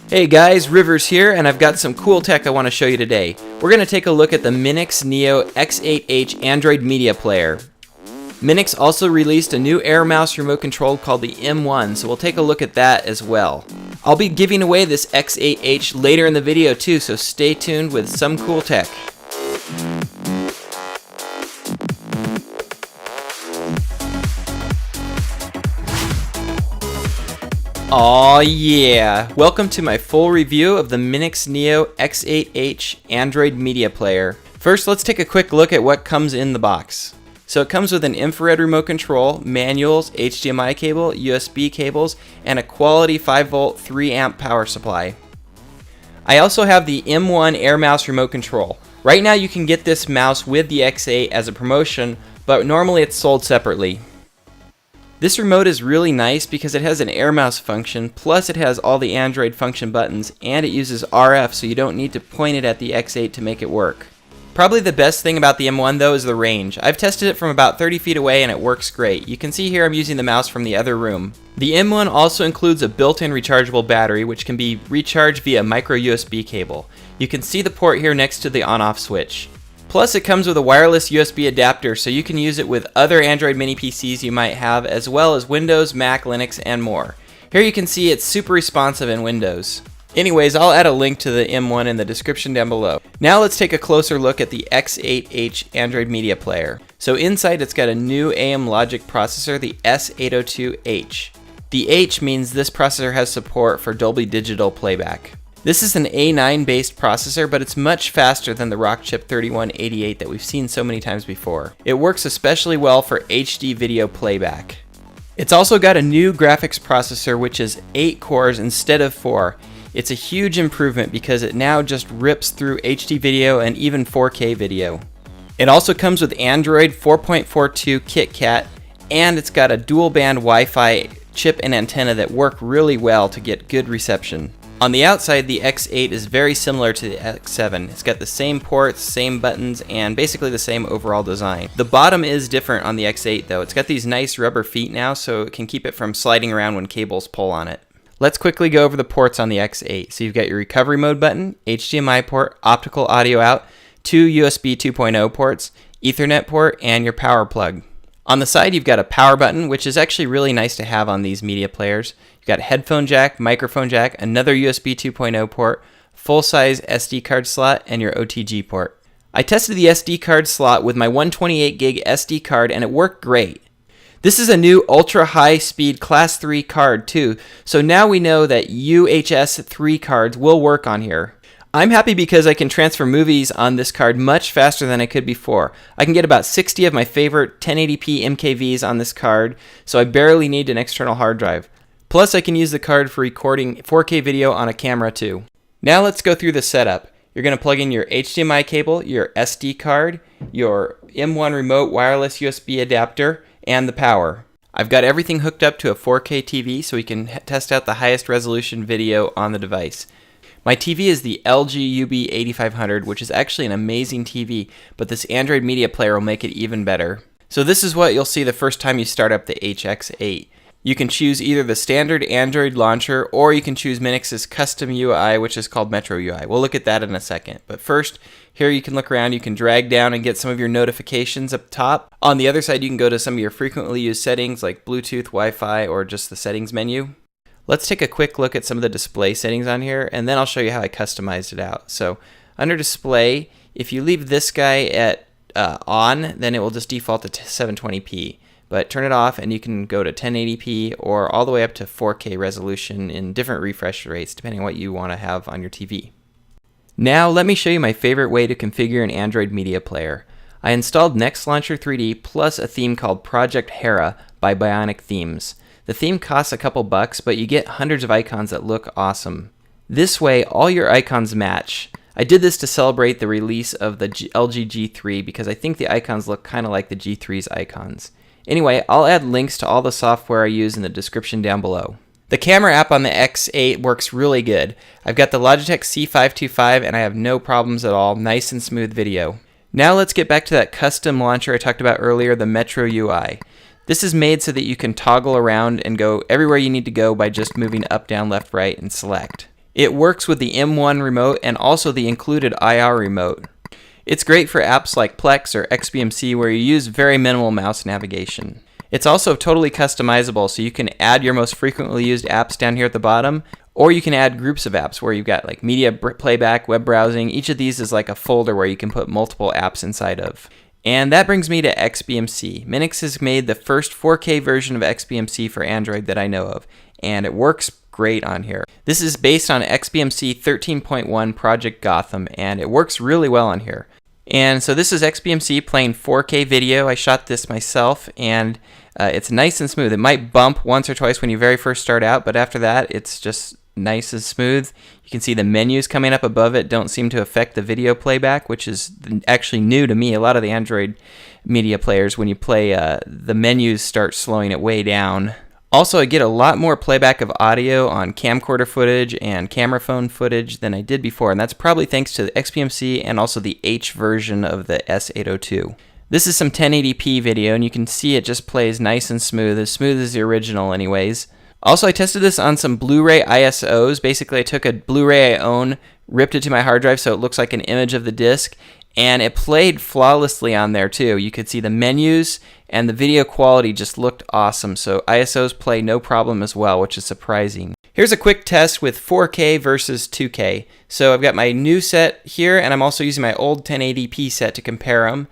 Hey guys, Rivers here, and I've got some cool tech I want to show you today. We're going to take a look at the MINIX NEO X8-H Android media player. MINIX also released a new Air Mouse remote control called the M1, so we'll take a look at that as well. I'll be giving away this X8-H later in the video too, so stay tuned with some cool tech. Aw yeah! Welcome to my full review of the MINIX NEO X8-H Android media player. First, let's take a quick look at what comes in the box. So it comes with an infrared remote control, manuals, HDMI cable, USB cables, and a quality 5V 3A power supply. I also have the M1 Air Mouse remote control. Right now you can get this mouse with the X8 as a promotion, but normally it's sold separately. This remote is really nice because it has an Air Mouse function, plus it has all the Android function buttons, and it uses RF, so you don't need to point it at the X8 to make it work. Probably the best thing about the M1 though is the range. I've tested it from about 30 feet away and it works great. You can see here I'm using the mouse from the other room. The M1 also includes a built-in rechargeable battery which can be recharged via micro USB cable. You can see the port here next to the on-off switch. Plus it comes with a wireless USB adapter so you can use it with other Android mini PCs you might have, as well as Windows, Mac, Linux, and more. Here you can see it's super responsive in Windows. Anyways, I'll add a link to the M1 in the description down below. Now let's take a closer look at the X8-H Android media player. So inside it's got a new AM logic processor, the S802H. The H means this processor has support for Dolby Digital playback. This is an A9 based processor, but it's much faster than the Rockchip 3188 that we've seen so many times before. It works especially well for HD video playback. It's also got a new graphics processor which is 8 cores instead of 4. It's a huge improvement because it now just rips through HD video and even 4K video. It also comes with Android 4.42 KitKat, and it's got a dual band Wi-Fi chip and antenna that work really well to get good reception. On the outside, the X8 is very similar to the X7. It's got the same ports, same buttons, and basically the same overall design. The bottom is different on the X8 though. It's got these nice rubber feet now so it can keep it from sliding around when cables pull on it. Let's quickly go over the ports on the X8. So you've got your recovery mode button, HDMI port, optical audio out, 2 USB 2.0 ports, Ethernet port, and your power plug. On the side you've got a power button, which is actually really nice to have on these media players. You've got a headphone jack, microphone jack, another USB 2.0 port, full-size SD card slot, and your OTG port. I tested the SD card slot with my 128 gig SD card and it worked great. This is a new ultra high speed class 3 card too, so now we know that UHS 3 cards will work on here. I'm happy because I can transfer movies on this card much faster than I could before. I can get about 60 of my favorite 1080p MKVs on this card, so I barely need an external hard drive. Plus I can use the card for recording 4K video on a camera too. Now let's go through the setup. You're going to plug in your HDMI cable, your SD card, your M1 remote wireless USB adapter, and the power. I've got everything hooked up to a 4K TV so we can test out the highest resolution video on the device. My TV is the LG UB8500, which is actually an amazing TV, but this Android media player will make it even better. So this is what you'll see the first time you start up the HX8. You can choose either the standard Android launcher or you can choose MINIX's custom UI, which is called Metro UI. We'll look at that in a second. But first, here you can look around, you can drag down and get some of your notifications up top. On the other side, you can go to some of your frequently used settings like Bluetooth, Wi-Fi, or just the settings menu. Let's take a quick look at some of the display settings on here, and then I'll show you how I customized it out. So under display, if you leave this guy at on, then it will just default to 720p. But turn it off and you can go to 1080p or all the way up to 4K resolution in different refresh rates depending on what you want to have on your TV. Now let me show you my favorite way to configure an Android media player. I installed Next Launcher 3D plus a theme called Project Hera by Bionic Themes. The theme costs a couple bucks, but you get hundreds of icons that look awesome. This way all your icons match. I did this to celebrate the release of the LG G3 because I think the icons look kind of like the G3's icons. Anyway, I'll add links to all the software I use in the description down below. The camera app on the X8 works really good. I've got the Logitech C525 and I have no problems at all. Nice and smooth video. Now let's get back to that custom launcher I talked about earlier, the Metro UI. This is made so that you can toggle around and go everywhere you need to go by just moving up, down, left, right, and select. It works with the M1 remote and also the included IR remote. It's great for apps like Plex or XBMC where you use very minimal mouse navigation. It's also totally customizable, so you can add your most frequently used apps down here at the bottom, or you can add groups of apps where you've got like media playback, web browsing. Each of these is like a folder where you can put multiple apps inside of. And that brings me to XBMC. MINIX has made the first 4K version of XBMC for Android that I know of, and it works great on here. This is based on XBMC 13.1 Project Gotham, and it works really well on here. And so this is XBMC playing 4K video. I shot this myself, and it's nice and smooth. It might bump once or twice when you very first start out, but after that, it's just nice and smooth. You can see the menus coming up above it don't seem to affect the video playback, which is actually new to me. A lot of the Android media players, when you play, the menus start slowing it way down. Also, I get a lot more playback of audio on camcorder footage and camera phone footage than I did before, and that's probably thanks to the XBMC and also the H version of the S802. This is some 1080p video, and you can see it just plays nice and smooth as the original anyways. Also, I tested this on some Blu-ray ISOs. Basically, I took a Blu-ray I own, ripped it to my hard drive so it looks like an image of the disc, and it played flawlessly on there too. You could see the menus, and the video quality just looked awesome, so ISOs play no problem as well, which is surprising. Here's a quick test with 4K versus 2K. So I've got my new set here, and I'm also using my old 1080p set to compare them.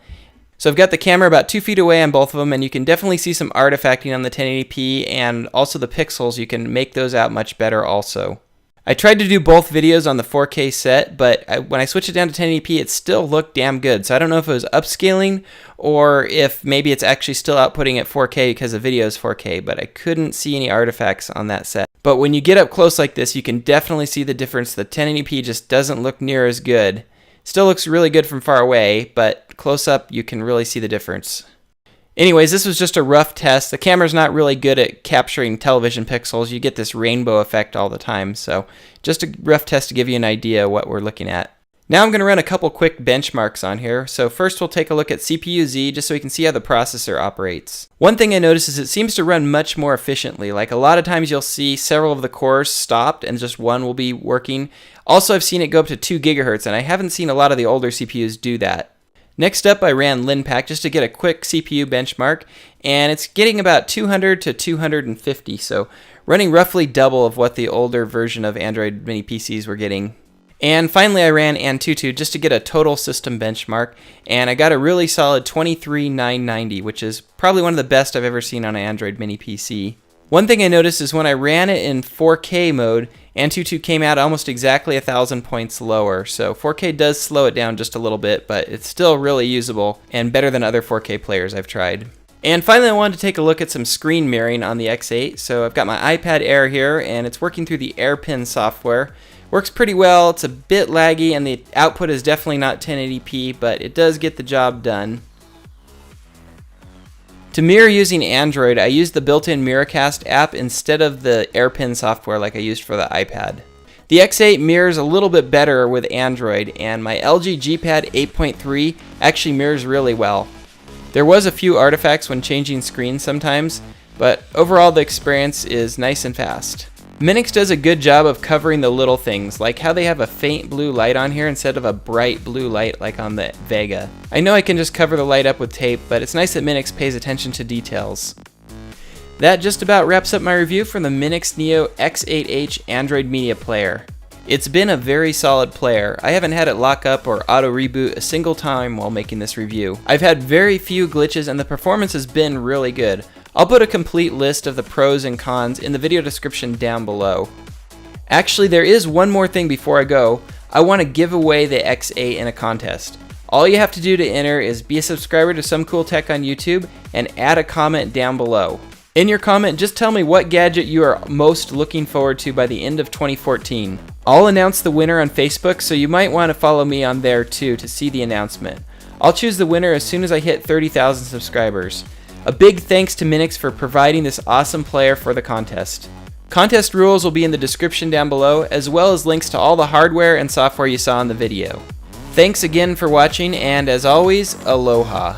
So I've got the camera about 2 feet away on both of them, and you can definitely see some artifacting on the 1080p, and also the pixels, you can make those out much better also. I tried to do both videos on the 4K set, but when I switched it down to 1080p, it still looked damn good. So I don't know if it was upscaling, or if maybe it's actually still outputting at 4K because the video is 4K, but I couldn't see any artifacts on that set. But when you get up close like this, you can definitely see the difference. The 1080p just doesn't look near as good. Still looks really good from far away, but close up you can really see the difference. Anyways, this was just a rough test. The camera's not really good at capturing television pixels. You get this rainbow effect all the time, so just a rough test to give you an idea what we're looking at. Now I'm going to run a couple quick benchmarks on here. So first we'll take a look at CPU-Z just so we can see how the processor operates. One thing I noticed is it seems to run much more efficiently. Like a lot of times you'll see several of the cores stopped and just one will be working. Also, I've seen it go up to 2 gigahertz, and I haven't seen a lot of the older CPUs do that. Next up, I ran LinPack just to get a quick CPU benchmark, and it's getting about 200 to 250, so running roughly double of what the older version of Android mini PCs were getting. And finally, I ran Antutu just to get a total system benchmark, and I got a really solid 23,990, which is probably one of the best I've ever seen on an Android mini PC. One thing I noticed is when I ran it in 4K mode, Antutu came out almost exactly 1,000 points lower, so 4K does slow it down just a little bit, but it's still really usable and better than other 4K players I've tried. And finally, I wanted to take a look at some screen mirroring on the X8. So I've got my iPad Air here, and it's working through the AirPin software. Works pretty well. It's a bit laggy, and the output is definitely not 1080p, but it does get the job done. To mirror using Android, I used the built-in Miracast app instead of the AirPin software like I used for the iPad. The X8 mirrors a little bit better with Android, and my LG G-Pad 8.3 actually mirrors really well. There was a few artifacts when changing screens sometimes, but overall the experience is nice and fast. MINIX does a good job of covering the little things, like how they have a faint blue light on here instead of a bright blue light like on the Vega. I know I can just cover the light up with tape, but it's nice that MINIX pays attention to details. That just about wraps up my review from the MINIX NEO X8-H Android media player. It's been a very solid player. I haven't had it lock up or auto reboot a single time while making this review. I've had very few glitches and the performance has been really good. I'll put a complete list of the pros and cons in the video description down below. Actually, there is one more thing before I go. I want to give away the X8 in a contest. All you have to do to enter is be a subscriber to Some Cool Tech on YouTube and add a comment down below. In your comment, just tell me what gadget you are most looking forward to by the end of 2014. I'll announce the winner on Facebook, so you might want to follow me on there too to see the announcement. I'll choose the winner as soon as I hit 30,000 subscribers. A big thanks to MINIX for providing this awesome player for the contest. Contest rules will be in the description down below, as well as links to all the hardware and software you saw in the video. Thanks again for watching, and as always, aloha.